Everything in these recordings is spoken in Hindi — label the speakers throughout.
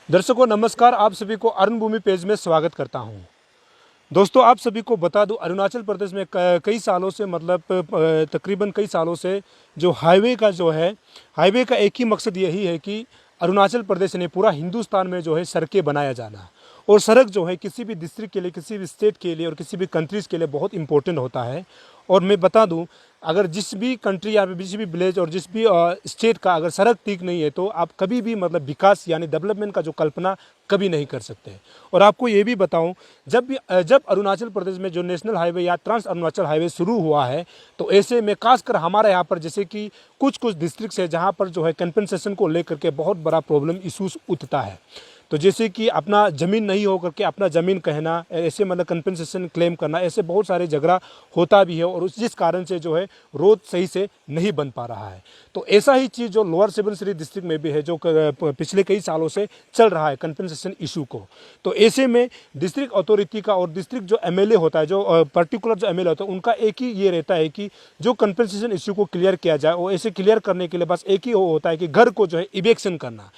Speaker 1: दर्शकों नमस्कार, आप सभी को अरुण भूमि पेज में स्वागत करता हूं। दोस्तों आप सभी को बता दूं, अरुणाचल प्रदेश में कई सालों से तकरीबन कई सालों से जो हाईवे का हाईवे का एक ही मकसद यही है कि अरुणाचल प्रदेश ने पूरा हिंदुस्तान में सड़कें बनाया जाना। और सड़क किसी भी डिस्ट्रिक्ट के लिए, किसी भी स्टेट के लिए और किसी भी कंट्रीज़ के लिए बहुत इंपॉर्टेंट होता है। और मैं बता दूं, अगर जिस भी कंट्री या जिस भी विलेज और जिस भी स्टेट का अगर सड़क ठीक नहीं है तो आप कभी भी विकास यानी डेवलपमेंट का जो कल्पना कभी नहीं कर सकते। और आपको ये भी बताऊं, जब अरुणाचल प्रदेश में जो नेशनल हाईवे या ट्रांस अरुणाचल हाईवे शुरू हुआ है, तो ऐसे में खासकर हमारे यहाँ पर जैसे कि कुछ डिस्ट्रिक्ट्स है जहाँ पर कंपनसेशन को लेकर के बहुत बड़ा प्रॉब्लम इशूज उठता है। तो जैसे कि अपना ज़मीन नहीं हो करके अपना ज़मीन कहना, ऐसे कंपनसेशन क्लेम करना, ऐसे बहुत सारे झगड़ा होता भी है और जिस कारण से रोड सही से नहीं बन पा रहा है। तो ऐसा ही चीज़ जो लोअर सुबनसिरी डिस्ट्रिक्ट में भी है, जो पिछले कई सालों से चल रहा है कंपनसेशन इशू को। तो ऐसे में डिस्ट्रिक्ट अथॉरिटी का और डिस्ट्रिक्ट जो एमएलए होता है, जो पर्टिकुलर जो एमएलए होता है, उनका एक ही ये रहता है कि जो कंपनसेशन इशू को क्लियर किया जाए। और ऐसे क्लियर करने के लिए बस एक ही होता है कि घर को इवेक्शन करना।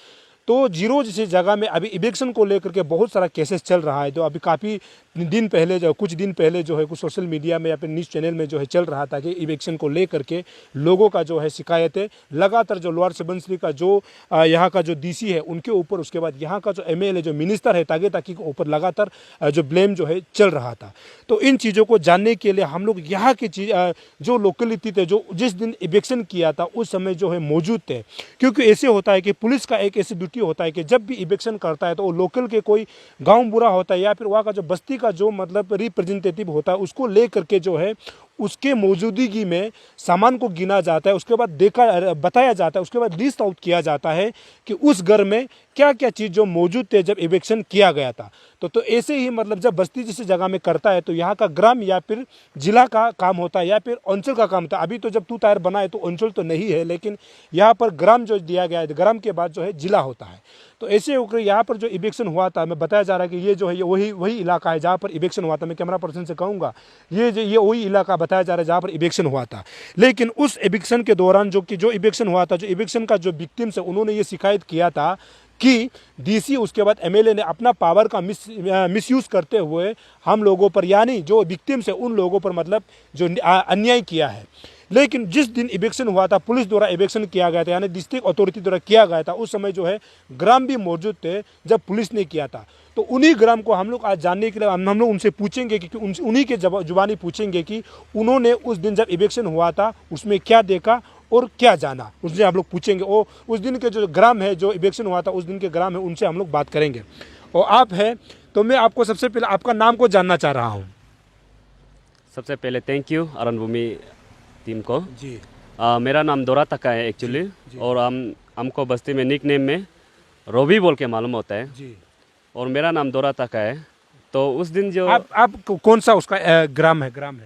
Speaker 1: तो जीरो जैसी जगह में अभी इवेक्शन को लेकर के बहुत सारा केसेस चल रहा है, जो अभी काफ़ी दिन पहले कुछ दिन पहले कुछ सोशल मीडिया में या फिर न्यूज़ चैनल में चल रहा था कि इवेक्शन को लेकर के लोगों का शिकायतें लगातार जो लोअर सुबनसिरी का यहाँ का जो डीसी है उनके ऊपर, उसके बाद यहाँ का जो एमएलए जो मिनिस्टर है तागे ताकी के ऊपर लगातार जो ब्लेम चल रहा था। तो इन चीज़ों को जानने के लिए हम लोग यहाँ की जो लोकेलिटी थे, जो जिस दिन इवेक्शन किया था उस समय मौजूद थे। क्योंकि ऐसे होता है कि पुलिस का एक ऐसी ड्यूटी होता है कि जब भी इवेक्शन करता है तो वो लोकल के कोई गांव बुरा होता है या फिर वहाँ का जो बस्ती का जो रिप्रेजेंटेटिव होता है उसको ले करके उसके मौजूदगी में सामान को गिना जाता है। उसके बाद बताया जाता है, उसके बाद लिस्ट आउट किया जाता है कि उस घर में क्या क्या चीज़ जो मौजूद थे जब इवेक्शन किया गया था। तो ऐसे ही जब बस्ती जिस जगह में करता है तो यहाँ का ग्राम या फिर जिला का काम होता है या फिर अंचल का काम होता है। अभी तो जब 2 टायर बना है तो अंचल तो नहीं है, लेकिन यहाँ पर ग्राम जो दिया गया है, ग्राम के बाद जिला होता है। तो ऐसे होकर यहाँ पर जो इवेक्शन हुआ था, मैं बताया जा रहा है कि ये वही इलाका है जहाँ पर इवेक्शन हुआ था। मैं कैमरा पर्सन से कहूँगा ये वही इलाका बताया जा रहा है जहाँ पर इवेक्शन हुआ था। लेकिन उस इवेक्शन के दौरान जो इवेक्शन हुआ था, जो इवेक्शन का जो विक्टिम्स है, उन्होंने ये शिकायत किया था कि डीसी उसके बाद एमएलए ने अपना पावर का मिसयूज़ करते हुए हम लोगों पर, यानी जो विक्टिम्स है उन लोगों पर जो अन्याय किया है। लेकिन जिस दिन इवेक्शन हुआ था, पुलिस द्वारा इवेक्शन किया गया था, यानी डिस्ट्रिक्ट अथॉरिटी द्वारा किया गया था, उस समय ग्राम भी मौजूद थे जब पुलिस ने किया था। तो उन्हीं ग्राम को हम लोग आज जानने के लिए हम लोग उनसे पूछेंगे कि उन्हीं के जुबानी पूछेंगे कि उन्होंने उस दिन जब इवेक्शन हुआ था उसमें क्या देखा और क्या जाना, उससे हम लोग पूछेंगे। और उस दिन के जो ग्राम है, जो इवेक्शन हुआ था उस दिन के ग्राम है, उनसे हम लोग बात करेंगे। और आप हैं तो मैं आपको सबसे पहले आपका नाम को जानना चाह रहा हूँ।
Speaker 2: सबसे पहले thank you Arun Bhoomi team को
Speaker 1: जी।
Speaker 2: मेरा नाम दोरा तका है एक्चुअली, और हमको बस्ती में निक नेम में रोबी बोल के मालूम होता है
Speaker 1: जी।
Speaker 2: और मेरा नाम दोरा तका है। तो उस दिन जो
Speaker 1: आप कौन सा उसका ग्राम है? ग्राम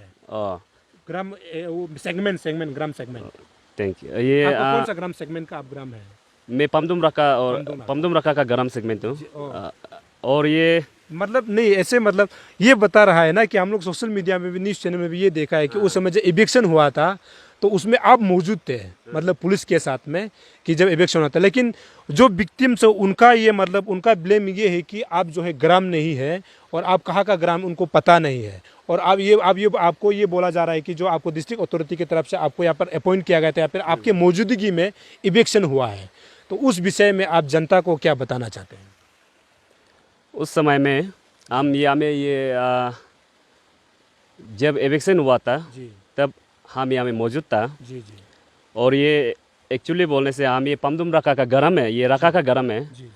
Speaker 1: सेगमेंट।
Speaker 2: Thank you. ये
Speaker 1: कौन सा ग्राम सेगमेंट का आप ग्राम है?
Speaker 2: मैं पमदुम रखा का ग्राम सेगमेंट हूँ। और ये
Speaker 1: नहीं ऐसे ये बता रहा है ना कि हम लोग सोशल मीडिया में भी, न्यूज़ चैनल में भी ये देखा है कि उस समय जब इवेक्शन हुआ था तो उसमें आप मौजूद थे, पुलिस के साथ में, कि जब इवेक्शन होता है। लेकिन जो विक्टिम्स है उनका ये उनका ब्लेम ये है कि आप ग्राम नहीं है और आप कहाँ का ग्राम उनको पता नहीं है। और आपको ये बोला जा रहा है कि जो आपको डिस्ट्रिक्ट अथॉरिटी की तरफ से आपको यहाँ पर अपॉइंट किया गया था या फिर आपके मौजूदगी में इवेक्शन हुआ है। तो उस विषय में आप जनता को क्या बताना चाहते हैं?
Speaker 2: उस समय में जब इवेक्शन हुआ था तब हम यहाँ में मौजूद था।
Speaker 1: जी।
Speaker 2: और ये एक्चुअली बोलने से ये पमदुम रखा का गरम है, ये रखा का गरम है।
Speaker 1: जी।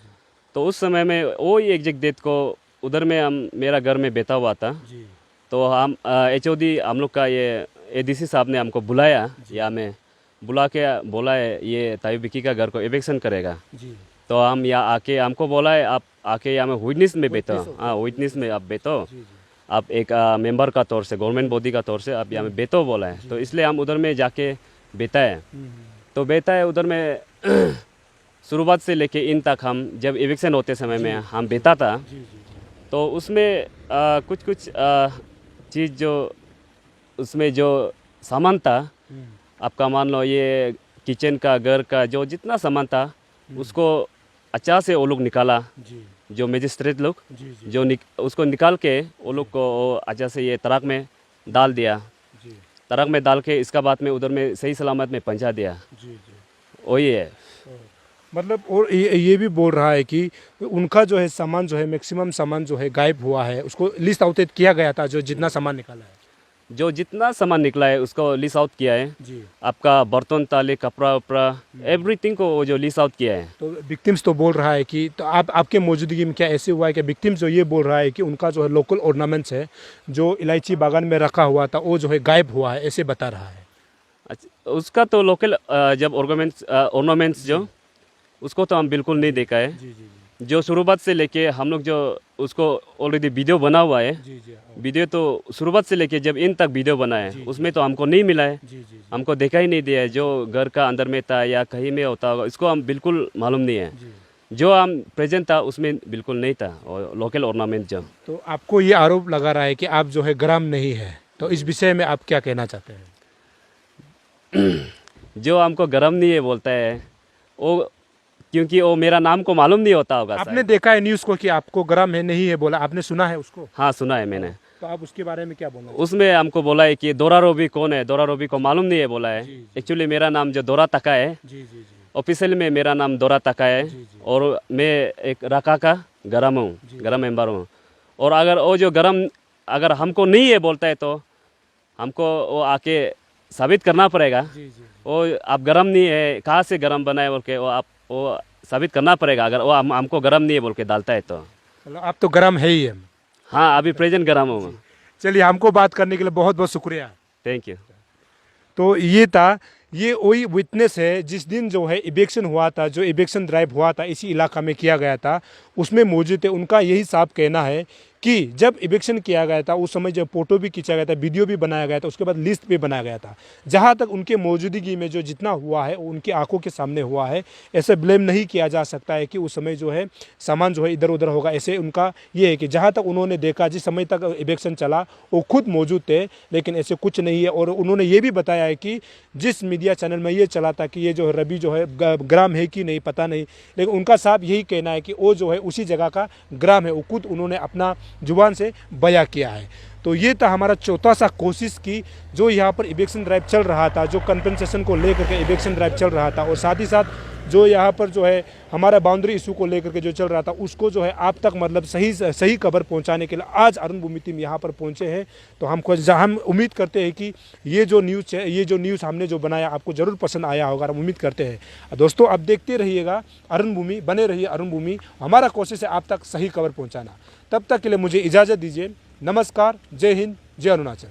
Speaker 2: तो उस समय में वो एग्जैक्ट डेट को उधर में मेरा घर में बैठा हुआ था।
Speaker 1: जी।
Speaker 2: तो हम एचओडी हम लोग का ये एडीसी साहब ने हमको बुलाया, या में बुला के बोला है ये तायू बिकी का घर को इवेक्शन करेगा।
Speaker 1: जी।
Speaker 2: तो हम यहाँ आके हमको बोला है आप आके यहाँ में विटनेस में बैठो। हाँ, विटनेस में आप बैठो, आप एक मेंबर का तौर से, गवर्नमेंट बॉडी का तौर से आप यहाँ में बैठो बोला है। तो इसलिए हम उधर में जाके बैठा है। तो बैठा है उधर में शुरुआत से लेके इन तक हम जब इवेक्शन होते समय में हम बैठा था। तो उसमें कुछ चीज़ जो उसमें जो सामान था, आपका मान लो ये किचन का, घर का जो जितना सामान था उसको अच्छा से वो लोग निकाला,
Speaker 1: जी
Speaker 2: जो मजिस्ट्रेट लोग
Speaker 1: जी जी
Speaker 2: जो उसको निकाल के वो लोग को अच्छा से ये ट्रक में डाल दिया,
Speaker 1: जी
Speaker 2: ट्रक में डाल के इसका बाद में उधर में सही सलामत में पहुंचा दिया।
Speaker 1: जी जी।
Speaker 2: वही है।
Speaker 1: मतलब और ये भी बोल रहा है कि उनका जो है सामान जो है मैक्सिमम सामान जो है गायब हुआ है, उसको लिस्ट आउट किया गया था जो जितना सामान निकाला है।
Speaker 2: जो जितना सामान निकला है उसको लिस्ट आउट किया है।
Speaker 1: जी।
Speaker 2: आपका बर्तन ताले कपड़ा उपड़ा एवरीथिंग को वो जो लिस्ट आउट किया है।
Speaker 1: तो विक्टिम्स तो बोल रहा है कि तो आपके मौजूदगी में क्या ऐसे हुआ है कि विक्टिम्स जो ये बोल रहा है कि उनका जो है लोकल ऑर्नामेंट्स है जो इलायची बागान में रखा हुआ था वो जो है गायब हुआ है, ऐसे बता रहा है।
Speaker 2: अच्छा, उसका तो लोकल जब ऑर्नामेंट्स जो उसको तो हम बिल्कुल नहीं देखा है।
Speaker 1: जी जी
Speaker 2: जो शुरुआत से लेके हम लोग जो उसको ऑलरेडी वीडियो बना हुआ है,
Speaker 1: जी जी
Speaker 2: वीडियो तो शुरुआत से लेके जब इन तक वीडियो बना है उसमें तो हमको नहीं मिला है,
Speaker 1: जी जी
Speaker 2: हमको देखा ही नहीं दिया है। जो घर का अंदर में था या कहीं में होता होगा इसको हम बिल्कुल मालूम नहीं है।
Speaker 1: जी।
Speaker 2: जो हम प्रेजेंट था उसमें बिल्कुल नहीं था और लोकल ऑर्नामेंट जो।
Speaker 1: तो आपको ये आरोप लगा रहा है कि आप जो है ग्राम नहीं है, तो इस विषय में आप क्या कहना चाहते हैं?
Speaker 2: जो हमको गरम नहीं है बोलता है वो, क्योंकि वो मेरा नाम को मालूम नहीं होता होगा
Speaker 1: आपने
Speaker 2: शायद।
Speaker 1: देखा है न्यूज़ को कि आपको ग्राम है नहीं है बोला, आपने सुना है उसको?
Speaker 2: हाँ सुना है मैंने।
Speaker 1: तो आप उसके बारे में क्या बोलना?
Speaker 2: उसमें हमको बोला है कि दोरा रोबी कौन है, दोरा रोबी को मालूम नहीं है बोला है।
Speaker 1: जी, जी।
Speaker 2: एक्चुअली मेरा नाम जो दोरा तका है,
Speaker 1: जी जी जी
Speaker 2: ऑफिशियल में मेरा नाम दोरा तका है।
Speaker 1: जी, जी।
Speaker 2: और मैं एक रका का गरम हूँ,
Speaker 1: जी।
Speaker 2: गरम मेंबर हूँ। और अगर वो जो गरम अगर हमको नहीं है बोलता है तो हमको वो आके साबित करना पड़ेगा।
Speaker 1: जी जी।
Speaker 2: वो आप गरम नहीं है कहाँ से गरम बना है बोल के वो साबित करना पड़ेगा। अगर वो हमको गरम नहीं है बोल के डालता है तो।
Speaker 1: मतलब आप तो ग्राम है ही है।
Speaker 2: हाँ अभी प्रेजेंट गरम हूँ।
Speaker 1: चलिए, हमको बात करने के लिए बहुत बहुत शुक्रिया।
Speaker 2: Thank you.
Speaker 1: तो ये वही विटनेस है जिस दिन जो है इवेक्शन हुआ था, जो इवेक्शन ड्राइव हुआ था इसी इलाका में किया गया था, उसमें मौजूद थे। उनका यही साफ कहना है कि जब इवेक्शन किया गया था उस समय जब फोटो भी खींचा गया था, वीडियो भी बनाया गया था, उसके बाद लिस्ट भी बनाया गया था। जहाँ तक उनके मौजूदगी में जो जितना हुआ है वो उनकी आंखों के सामने हुआ है। ऐसे ब्लेम नहीं किया जा सकता है कि उस समय जो है सामान जो है इधर उधर होगा। ऐसे उनका ये है कि जहाँ तक उन्होंने देखा जिस समय तक इवेक्शन चला वो खुद मौजूद थे, लेकिन ऐसे कुछ नहीं है। और उन्होंने ये भी बताया है कि जिस मीडिया चैनल में ये चला था कि ये जो है रवि जो है ग्राम है कि नहीं पता नहीं, लेकिन उनका साहब यही कहना है कि वो जो है उसी जगह का ग्राम है। वो खुद उन्होंने अपना जुबान से बयां किया है। तो ये था हमारा चौथा सा कोशिश की जो यहाँ पर इवेक्शन ड्राइव चल रहा था, जो कंपनसेशन को लेकर के इवेक्शन ड्राइव चल रहा था, और साथ ही साथ जो यहाँ पर जो है हमारा बाउंड्री इशू को लेकर के जो चल रहा था उसको जो है आप तक मतलब सही खबर पहुँचाने के लिए आज अरुण भूमि टीम यहाँ पर पहुँचे हैं। तो हम उम्मीद करते हैं कि ये जो न्यूज़ हमने जो बनाया आपको ज़रूर पसंद आया होगा, हम उम्मीद करते हैं। दोस्तों आप देखते रहिएगा अरुण भूमि, बने रहिए अरुण भूमि। हमारा कोशिश है आप तक सही खबर पहुँचाना। तब तक के लिए मुझे इजाज़त दीजिए। नमस्कार, जय हिंद, जय अरुणाचल।